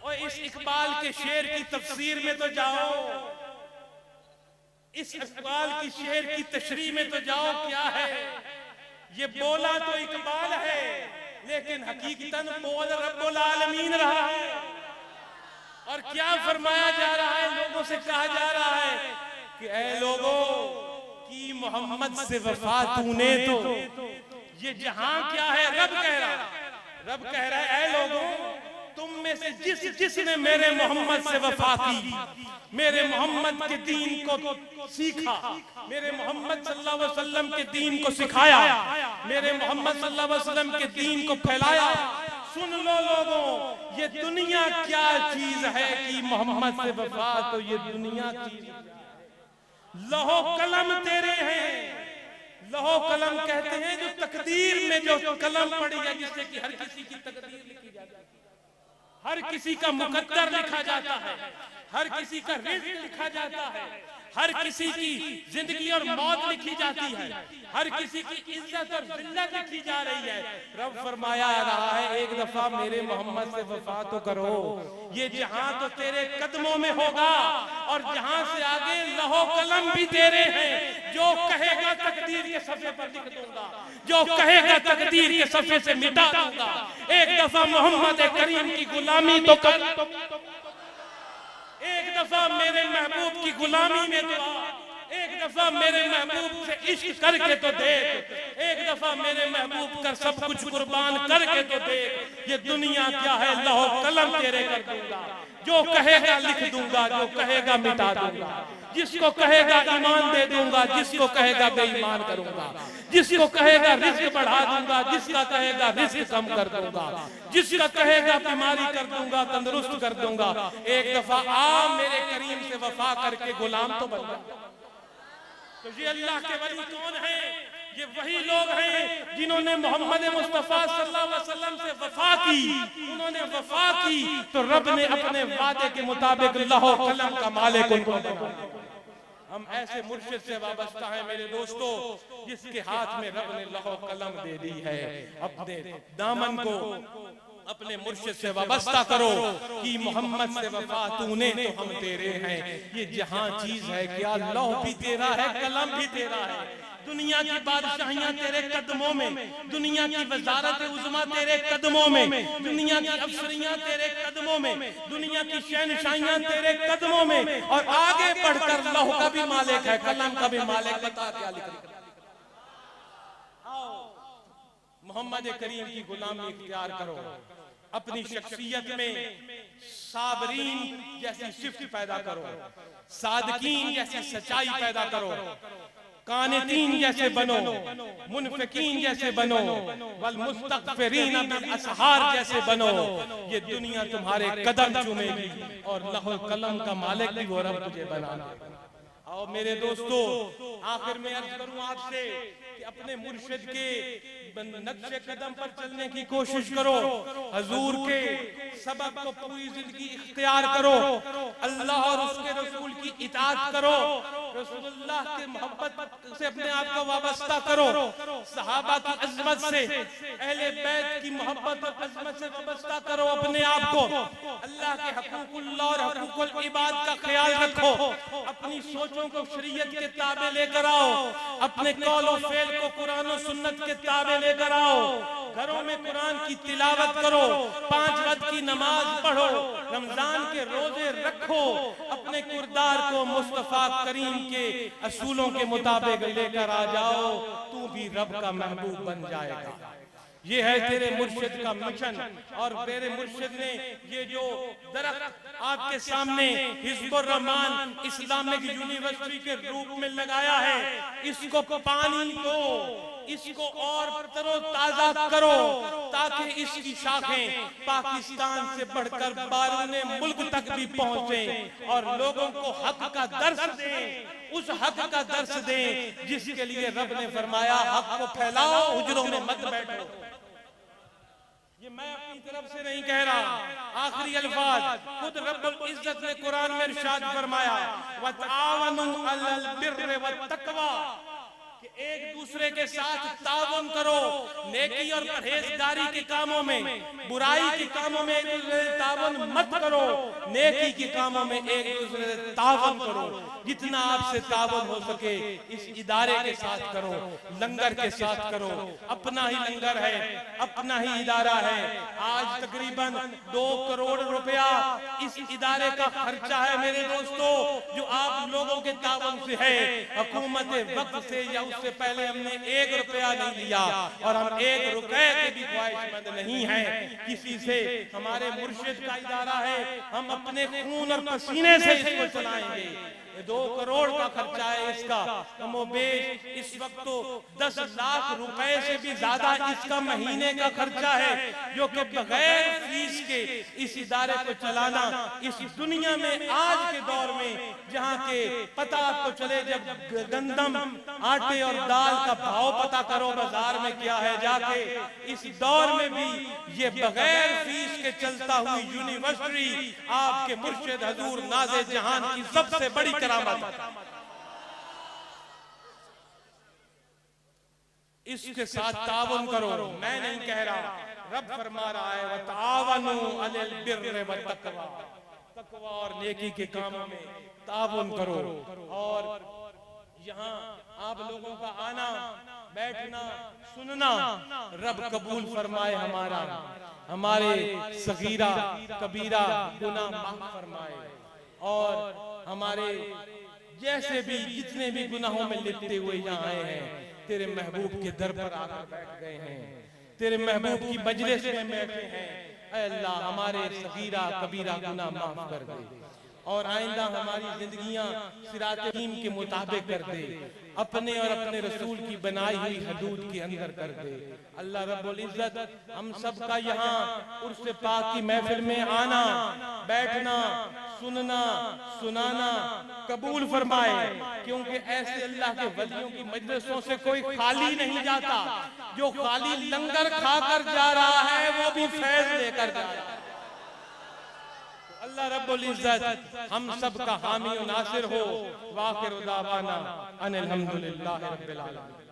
और इस इकबाल के शेर की तफसीर में तो जाओ, इस इकबाल की शेर की तशरीह में तो जाओ। क्या है ये? बोला तो इकबाल है, लेकिन हकीकतन बोल रब्बुल आलमीन रहा है। और क्या फरमाया जा रहा है? लोगों से कहा जा रहा है कि ऐ लोगों की मोहम्मद से वफा तूने तो ये जहां क्या है? रब कह रहा है ऐ लोगों तुम में से जिसने मेरे मोहम्मद से वफा की, मेरे मोहम्मद के दीन को सीखा, मेरे मोहम्मद सल्लल्लाहु अलैहि वसल्लम के दीन को सिखाया, मेरे मोहम्मद सल्लल्लाहु अलैहि वसल्लम के दीन को फैलाया। सुन लो लोगों, ये दुनिया क्या चीज है कि मोहम्मद से वफा तो ये दुनिया चीज। लौह कलम तेरे हैं, लौह कलम कहते हैं जो तकदीर में जो कलम पड़ी है, जिससे कि हर किसी की तकदीर लिखी जाती है, हर किसी का मुकद्दर लिखा जाता है, हर किसी का रिज़्क़ लिखा जाता है, हर किसी की जिंदगी और मौत लिखी जाती है, हर किसी की इज्जत और जिल्लत लिखी जा रही है। रब फरमाया रहा है एक दफा मेरे मोहम्मद से वफा तो करो, ये जहां तो तेरे कदमों में होगा और जहां से आगे लौह कलम भी तेरे हैं। जो कहेगा तकदीर के सफ़े पर लिख दूंगा, जो कहेगा तकदीर के सफ़े से मिटा दूंगा। एक दफा मोहम्मद करीम की गुलामी तो कर, एक दफा मेरे महबूब की गुलामी में तो आ, एक दफा मेरे महबूब से इश्क करके तो देख, एक दफा मेरे महबूब कर सब कुछ कुर्बान करके तो देख। ये दुनिया क्या है? लौह कलम तेरे कर दूंगा, जो कहेगा लिख दूंगा, जो कहेगा मिटा दूंगा, जिसको कहेगा ईमान दे दूंगा, जिसको कहेगा बेईमान करूंगा, जिसको कहेगा रिज़्क़ बढ़ा दूंगा, जिसका कहेगा रिज़्क़ कम कर दूंगा, जिसका कहेगा बीमारी कर दूंगा, तंदुरुस्त कर दूंगा। एक दफा आ मेरे करीम से वफा करके गुलाम तो बन जा। तो ये अल्लाह के वली कौन है? ये वही लोग हैं जिन्होंने मोहम्मद मुस्तफा सल्लल्लाहु अलैहि वसल्लम से वफा की। उन्होंने वफा की तो रब ने अपने वादे के मुताबिक लौह कलम का मालिक उनको बनाया। हम ऐसे मुर्शिद से वाबस्ता हैं मेरे दोस्तों, जिसके हाथ में रब ने लौह कलम दे दी है। अपने दामन को अपने मुर्शिद से वाबस्ता करो कि मोहम्मद से वफा तूने तो हम तेरे हैं। ये जहां चीज है क्या? लौह भी तेरा है, कलम भी तेरा है। दुनिया की बादशाहियां तेरे कदमों में, दुनिया की वजारत उज़्मा तेरे कदमों में, दुनिया की अफसरियां तेरे कदमों में, दुनिया की शहनशाहियां तेरे कदमों में। और आगे बढ़कर लौह का भी मालिक है, कलम का भी मालिक। बता क्या लिख रहा? आओ मोहम्मद करीम की गुलामी इख्तियार करो, अपनी शख्सियत में साबरीन जैसी सिफ्त पैदा करो, सादकीन जैसी सच्चाई पैदा करो, कानितीन जैसे बनो, मुनफिकीन जैसे बनो, वल मुस्तगफिरीन बिल असहार जैसे बनो। ये दुनिया तुम्हारे कदम चूमेगी और लौह कलम का मालिक भी वो रब तुझे बना देगा। आओ मेरे दोस्तों, आखिर में अर्ज करूं आपसे कि अपने मुर्शिद के नक्शे कदम पर चलने की कोशिश करो, हजूर के सबक को पूरी जिंदगी इख्तियार करो, अल्लाह और उसके रसूल की इताअत करो, रसूलुल्लाह के मोहब्बत से अपने आप को वाबस्ता करो, सहाबा की अजमत से, अहले बैत की मोहब्बत और अजमत से वाबस्ता करो अपने आप को। अल्लाह के हकूकुल्लाह और हकूकुल इबाद का ख्याल रखो, अपनी सोचों को शरीयत के ताबे लेकर आओ, अपने कौल और फेल को कुरान और सुन्नत के ताबे लेकर आओ, घरों में कुरान की तिलावत करो, 5 वक्त की नमाज पढ़ो, रमजान के रोजे रखो, अपने किरदार को मुस्तफा करीम के असूलों के मुताबिक लेकर आ जाओ, तू भी रब का महबूब बन जाएगा। ये है तेरे मुर्शिद का मिशन। और तेरे मुर्शिद ने ये जो दरख्त आपके सामने हिज़्बुर रहमान इस्लामिक यूनिवर्सिटी के रूप में लगाया है, इसको पानी दो, इसको और तरोताजा करो, ताकि इसकी शाखें पाकिस्तान से बढ़कर बारूने मुल्क तक भी पहुंचे और लोगों को हक का दर्स दें, उस हक का दर्स दें जिसके लिए रब ने फरमाया हक को फैलाओ, हुजरों में मत बैठो। ये मैं अपनी तरफ से नहीं कह रहा, आखिरी अल्फाज खुद रब्बुल इज्जत ने कुरान में इरशाद फरमाया, वतआवनु अलल बिर्रि वत्तक़वा, कि एक दूसरे के साथ ताउन करो, नेकी और परहेजगारी के कामों में, बुराई के कामों में एक दूसरे से ताउन मत करो, नेकी के कामों में एक दूसरे से ताउन करो। जितना आपसे ताउन हो सके इस इदारे के साथ करो, लंगर के साथ करो। अपना ही लंगर है, अपना ही इदारा है। आज तकरीबन 2 करोड़ रुपया इस इदारे का खर्चा है मेरे दोस्तों, जो आप लोगों के ताउन से है। हुकूमत वक्त से या उससे पहले हमने 1 रुपया नहीं लिया और हम 1 रुपए के भी ख्वाहिशमंद नहीं है किसी से। हमारे मुर्शिद का इदारा है, हम अपने खून और पसीने से इसको चलाएंगे। 2 करोड़ का खर्चा है इसका। कमोबेश इस वक्त तो 10 लाख रुपए से भी ज्यादा इसका महीने का खर्चा है, जो कि बगैर फीस के इस इदारे को चलाना इस दुनिया में आज के दौर में, जहां के पता आपको चले, जब गंदम आटे और दाल का भाव पता करो बाजार में क्या है जाके, इस दौर में भी ये बगैर फीस के चलता हुई यूनिवर्सिटी आपके मुर्शिद हजूर नाज़े जहान की सबसे बड़ी करामत। इसके साथ ताउन करो। मैं नहीं कह रहा, रब फरमा रहा है वतावनु अलल बिर्रि व तक़वा, तक़वा और नेकी के कामों में ताउन करो। और यहाँ आप लोगों का आना, बैठना, सुनना रब कबूल फरमाए, हमारे सगीरा कबीरा गुनाह माफ फरमाए, और हमारे जैसे भी जितने भी गुनाहों में लिपटे हुए यहाँ आए हैं, तेरे महबूब के दर पर आकर बैठ गए हैं, तेरे महबूब की मजलिस में बैठे हैं। ऐ अल्लाह हमारे सगीरा कबीरा गुनाह माफ कर दे और आइंदा हमारी जिंदगियां सिरात-ए-मुस्तकीम के मुताबिक कर दे, अपने और अपने रसूल की बनाई हुई हदूद के अंदर कर दे। अल्लाह रब्बुल इज्जत हम सब का यहाँ उर्स पाक की महफिल में आना, बैठना, सुनना, सुनाना कबूल फरमाए, क्योंकि ऐसे अल्लाह के वलियों की मजलिसों से कोई खाली नहीं जाता। जो खाली लंगर खाकर जा रहा है वो भी फैज लेकर जा रहा है। अल्लाह रब्बुल इज्जत हम सब का हामी और नासिर हो। वाखिर दावाना अनिल हम्दुलिल्लाहि रब्बिल आलमीन।